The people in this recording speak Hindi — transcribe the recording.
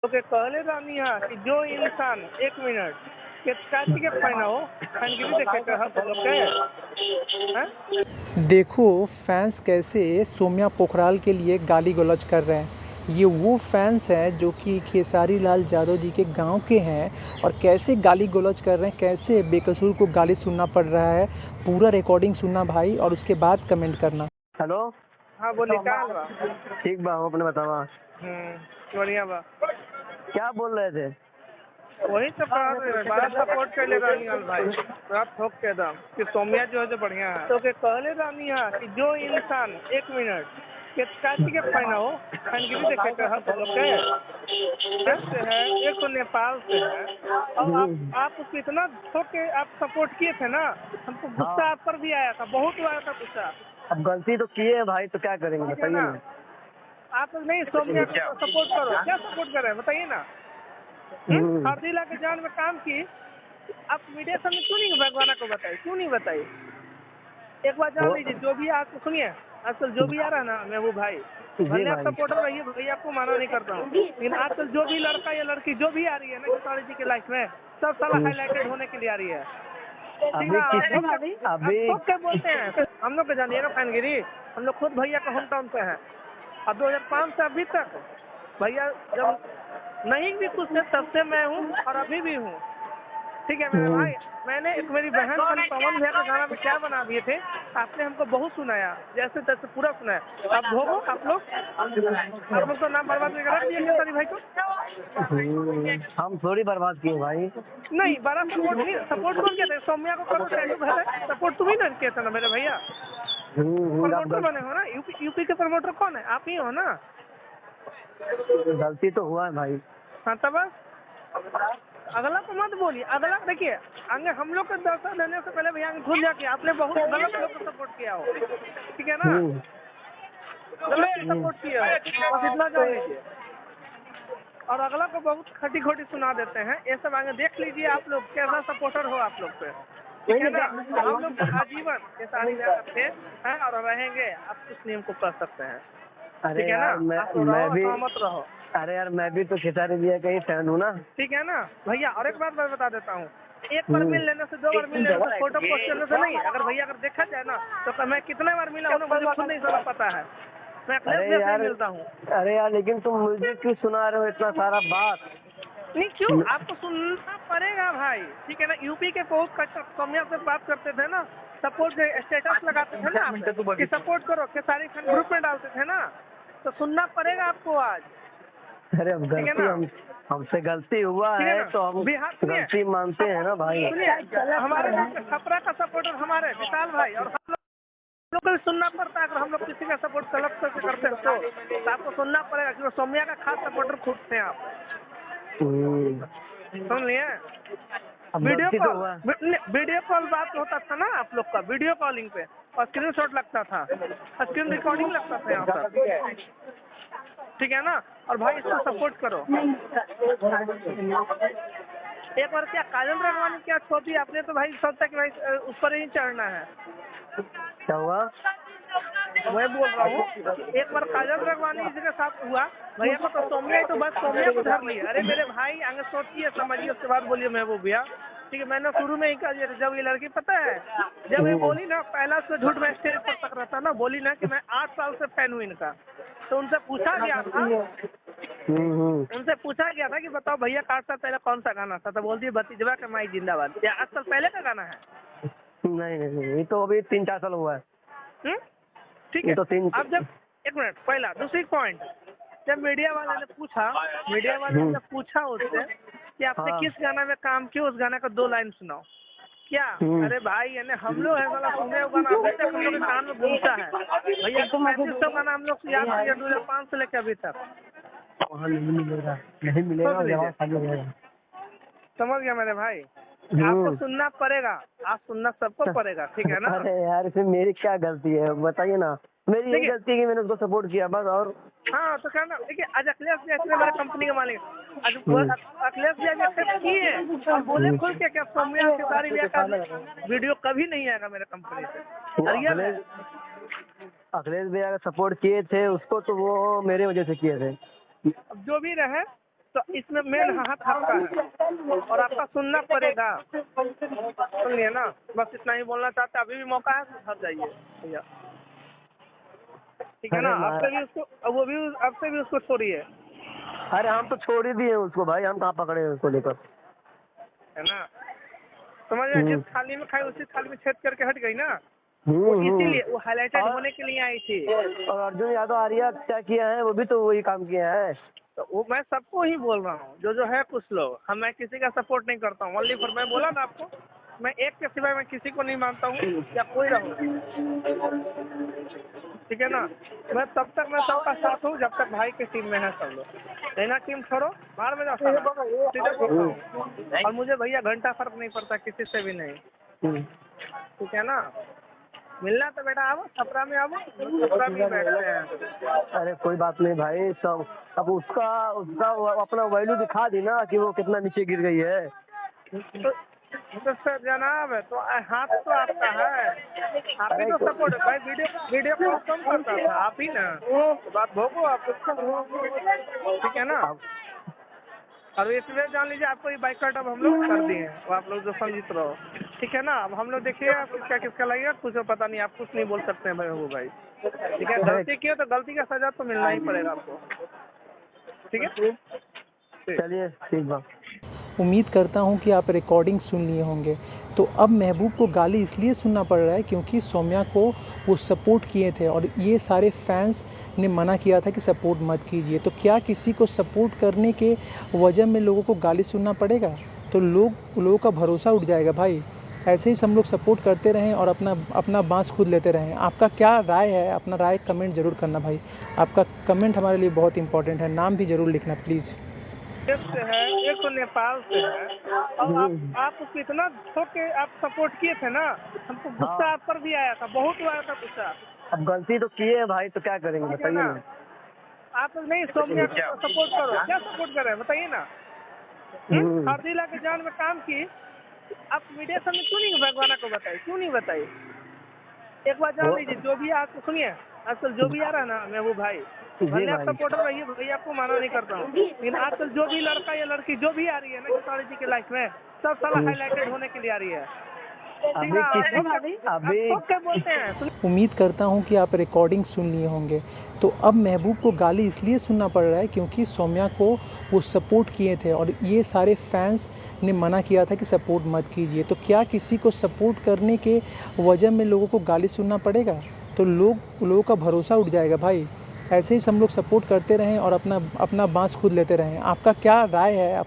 के कहले रहनी है कि जो इंसान 1 मिनट के काटी के पहना हो फैनगिरी देखे के हक लोग के हैं? देखो फैंस कैसे सोम्या पोखराल के लिए गाली गलौज कर रहे हैं। ये वो फैंस हैं जो कि खेसारी लाल यादव जी के गांव के हैं और कैसे गाली गलौज कर रहे हैं, कैसे बेकसूर को गाली सुनना पड़ रहा है। पूरा रिकॉर्डिंग सुनना भाई और उसके बाद कमेंट करना। हेलो। हाँ बोली का बा? ठीक बा, अपने बतावा। बढ़िया बा। क्या बोल रहे थे? वही तो कहा बड़ा सपोर्ट कर ले रहनी है भाई, बड़ा ठोक के दम कि सोम्या जो है जो बढ़िया है। तो के कहले रहनी है कि जो इंसान 1 मिनट के काटी के पहना हो फैनगिरी देखे के हक लोग के है। एक तो नेपाल से है और आप उसको इतना ठोक के आप सपोर्ट किए थे ना, हमको गुस्सा आप पर भी आया था, बहुत आया था गुस्सा। अब गलती तो किए हैं भाई, तो क्या करेंगे बताइए ना। आप नहीं सोम्या को सपोर्ट करो, क्या सपोर्ट कर रहे हैं बताइए ना। हरदिला के जान में काम की आप मीडिया सामने क्यों नहीं भगवाना को बताए, क्यों नहीं बताए? एक बार जान लीजिए, जो भी आप सुनिए आजकल जो भी आ रहा है ना, मैं वो भाई भले आप सपोर्टर रहिए, भैया आपको माना नहीं करता हूँ, लेकिन आजकल जो भी लड़का या लड़की जो भी आ रही है ना खेसारी जी के लाइफ में, सब साला हाईलाइटेड होने के लिए आ रही है। अभी क्या बोलते हैं हम लोग के जानिएगा फैनगिरी, हम लोग खुद भैया का होम टाउन पे है और 2005 से अभी तक भैया जब नहीं भी कुछ है तब से मैं हूँ और अभी भी हूँ। ठीक है मेरे भाई, मैंने एक मेरी बहन पवन भैया के गाना में क्या बना दिए थे, आपने हमको बहुत सुनाया, जैसे तैसे पूरा सुनाया। आप भोगो आप लोग तो नाम बर्बाद नहीं रख दिए खेसारी भाई को। हम थोड़ी बर्बाद किए भाई। नहीं बड़ा सपोर्ट कौन किया था? सोम्या को करो सपोर्ट तुम ही ना किया था ना मेरे भैया। प्रमोटर बने हो ना, यूपी के प्रमोटर कौन है? आप ही हो ना। गलती तो हुआ है भाई। हाँ तब अगला को मत बोलिए। अगला देखिए आगे हम लोग के दर्शन देने से पहले भैया भूल जाके आपने बहुत गलत लोग को सपोर्ट किया हो, ठीक है ना, गलत सपोर्ट किया हो, बस इतना जान लीजिए। और अगला को बहुत खटी खोटी सुना देते हैं, ये सब आगे देख लीजिए आप लोग कैसा सपोर्टर हो आप लोग पे, ठीक है ना। हम लोग आजीवन ये सारी करते हैं और रहेंगे, आप किस नियम को कर सकते हैं, ठीक है ना। मैं भी मत रहो। अरे यार मैं भी तो खेसारी भैया का ही फैन हूँ ना, ठीक है ना भैया। और एक बात मैं बता देता हूँ, एक बार मिल लेने से, 2 बार मिल लेने से, फोटो पोस्ट करने से नहीं। अगर भैया अगर देखा जाए ना तो मैं कितने बार मिला हूँ मुझे खुद नहीं समझ पता है। मैं अखिलेश से मिलता हूँ। अरे यार लेकिन तुम मुझे क्यों सुना रहे हो इतना सारा बात? नहीं क्यों, आपको सुनना पड़ेगा भाई, ठीक है ना। यूपी के बहुत सोम्या से बात करते थे ना, सपोर्ट स्टेटस लगाते थे ना कि सपोर्ट करो, खेसारी खान ग्रुप में डालते थे ना, तो सुनना पड़ेगा आपको आज। अरे अब गलती हमसे गलती हुआ है तो हम गलती मानते हैं ना भाई। हमारे छपरा का सपोर्टर हमारे विशाल भाई, और हम लोग को सुनना पड़ता है। अगर हम लोग किसी का सपोर्ट गलत करते हैं तो आपको सुनना पड़ेगा, क्योंकि सोम्या का खास सपोर्टर खुद थे आप, सुन लिए। वीडियो कॉल बात होता था ना आप लोग का, वीडियो कॉलिंग पे, और स्क्रीनशॉट लगता था, स्क्रीन रिकॉर्डिंग लगता था यहाँ पर, ठीक है ना। और भाई इसको सपोर्ट करो। एक बार क्या काजल रघवानी क्या छोटी, आपने तो भाई सोचा कि भाई उस पर ही चढ़ना है। क्या हुआ? मैं बोल रहा हूँ एक बार काजल रघवानी जी के साथ हुआ, भैया को तो सोम्या ही तो बस सोम्या को धर लिया। अरे मेरे भाई आगे सोचिए समझिए, उसके बाद बोलिए महबूब भैया, ठीक है। मैंने शुरू में ही कहा जब ये लड़की पता है जब ये बोली ना, पहला से झूठ में स्टेज पर तक रहता ना, बोली ना कि मैं 8 साल से फैन हूँ इनका, तो उनसे पूछा गया था कि बताओ भैया 8 साल पहले कौन सा गाना था, तो बोलती है भतीजवा का माई जिंदाबाद। या 8 साल पहले का गाना है? नहीं ये तो अभी 3-4 साल हुआ है। ठीक है। अब जब 1 मिनट पहला, दूसरी पॉइंट, जब मीडिया वाले ने पूछा उससे कि आपने किस गाना में काम किया, उस गाना का 2 लाइन सुनाओ क्या। अरे भाई यानी हम लोग है वाला सुने हुआ गाना अभी तक हम लोग के कान में घूमता है भैया। 3500 गाना हम लोग याद किया 2005 से लेकर अभी तक। नहीं मिलेगा, समझ गया मेरे भाई, आपको सुनना पड़ेगा, आप सुनना सबको पड़ेगा, ठीक है ना। अरे यार इसमें मेरी क्या गलती है बताइए ना। मेरी यही गलती है कि मैंने उसको सपोर्ट किया बस। और हाँ तो कहना देखिए, आज अखिलेश जी मेरे कंपनी के मालिक, आज अखिलेश जी एक्सेप्ट किए और बोले खुल के क्या सोम्या खेसारी भैया का वीडियो कभी नहीं आएगा मेरे कंपनी से। अखिलेश भैया का सपोर्ट किए थे उसको, तो वो मेरे वजह से किए थे। अब जो भी रहे तो इसमें मेन हाथ आपका है और आपका सुनना पड़ेगा, सुनिए ना, बस इतना ही बोलना चाहते। अभी भी मौका है, सुधर जाइए भैया, ठीक है ना। आपसे भी उसको, वो भी आपसे भी उसको छोड़िए, अरे हम तो छोड़ ही दिए उसको भाई, हम कहाँ पकड़े हैं उसको लेकर, है ना। समझ, जिस थाली में खाई उसी थाली में छेद करके हट गई ना, वो इसीलिए वो हाईलाइटेड होने के लिए आई थी। और अर्जुन यादव आर्या क्या किया है, वो भी तो वही काम किया है। तो वो मैं सबको ही बोल रहा हूँ, जो है कुछ लोग, मैं किसी का सपोर्ट नहीं करता हूँ। ओनली फॉर, मैं बोला ना आपको, मैं एक के सिवाय मैं किसी को नहीं मानता हूँ, या कोई रहूँ, ठीक है ना। मैं तब तक मैं सबका साथ हूँ जब तक भाई की टीम में है सब लोग। लेना टीम छोड़ो, बाहर में जाता है, सीधे बोलता हूँ। और मुझे भैया घंटा फर्क नहीं पड़ता किसी से भी नहीं, ठीक है ना। मिलना तो बेटा आओ, छपरा में आओ, छपरा में बैठते हैं। अरे कोई बात नहीं भाई, सब अब उसका अपना वैल्यू दिखा दी ना कि वो कितना नीचे गिर गई है। तो सर जनाब, तो हाथ तो आपका है, आप ही तो सपोर्ट है भाई। वीडियो कॉल कौन करता था, आप ही ना, तो बात भोगो आप, ठीक है ना। और इसलिए जान लीजिए आपको ये बाइकआउट अब हम लोग कर दिए हैं, वो आप लोग जो समझित रहो, ठीक है ना। अब हम लोग देखिए आप किसका लगेगा, कुछ पता नहीं, आप कुछ नहीं बोल सकते हैं भाई, वो भाई, ठीक है। गलती की हो तो गलती का सजा तो मिलना ही पड़ेगा आपको, ठीक है। चलिए ठीक है। उम्मीद करता हूँ कि आप रिकॉर्डिंग सुन लिए होंगे। तो अब महबूब को गाली इसलिए सुनना पड़ रहा है क्योंकि सौम्या को वो सपोर्ट किए थे और ये सारे फैंस ने मना किया था कि सपोर्ट मत कीजिए। तो क्या किसी को सपोर्ट करने के वजह में लोगों को गाली सुनना पड़ेगा? तो लोगों का भरोसा उठ जाएगा भाई। ऐसे ही हम लोग सपोर्ट करते रहें और अपना बाँस खुद लेते रहें। आपका क्या राय है? अपना राय कमेंट ज़रूर करना भाई। आपका कमेंट हमारे लिए बहुत इंपॉर्टेंट है। नाम भी ज़रूर लिखना प्लीज़। से है, एक तो नेपाल से है, और आप उसको इतना ठोक के आप सपोर्ट किए थे ना, हमको गुस्सा आप पर भी आया था, बहुत आया था गुस्सा। अब गलती तो किए हैं भाई, तो क्या करेंगे बताइए ना। आप नहीं सौम्या को सपोर्ट करो, क्या सपोर्ट करें बताइए ना। हरदिला के जान में काम की, आप मीडिया सामने क्यों नहीं भगवाना को बताइए, क्यों नहीं बताइए। एक बार जान लीजिए, जो भी आज सुनिए, आजकल जो भी आ रहा है ना, मैं वो भाई भले आप सपोर्टर रहिए, भैया आपको माना नहीं करता हूँ, लेकिन आजकल जो भी लड़का या लड़की जो भी आ रही है ना किसानी जी के लाइफ में, सब साला हाईलाइटेड होने के लिए आ रही है। बोलते हैं। उम्मीद करता हूँ कि आप रिकॉर्डिंग सुन लिए होंगे। तो अब महबूब को गाली इसलिए सुनना पड़ रहा है क्योंकि सौम्या को वो सपोर्ट किए थे और ये सारे फैंस ने मना किया था कि सपोर्ट मत कीजिए। तो क्या किसी को सपोर्ट करने के वजह में लोगों को गाली सुनना पड़ेगा? तो लोगों का भरोसा उठ जाएगा भाई। ऐसे ही हम लोग सपोर्ट करते रहें और अपना बाँस खुद लेते रहें। आपका क्या राय है?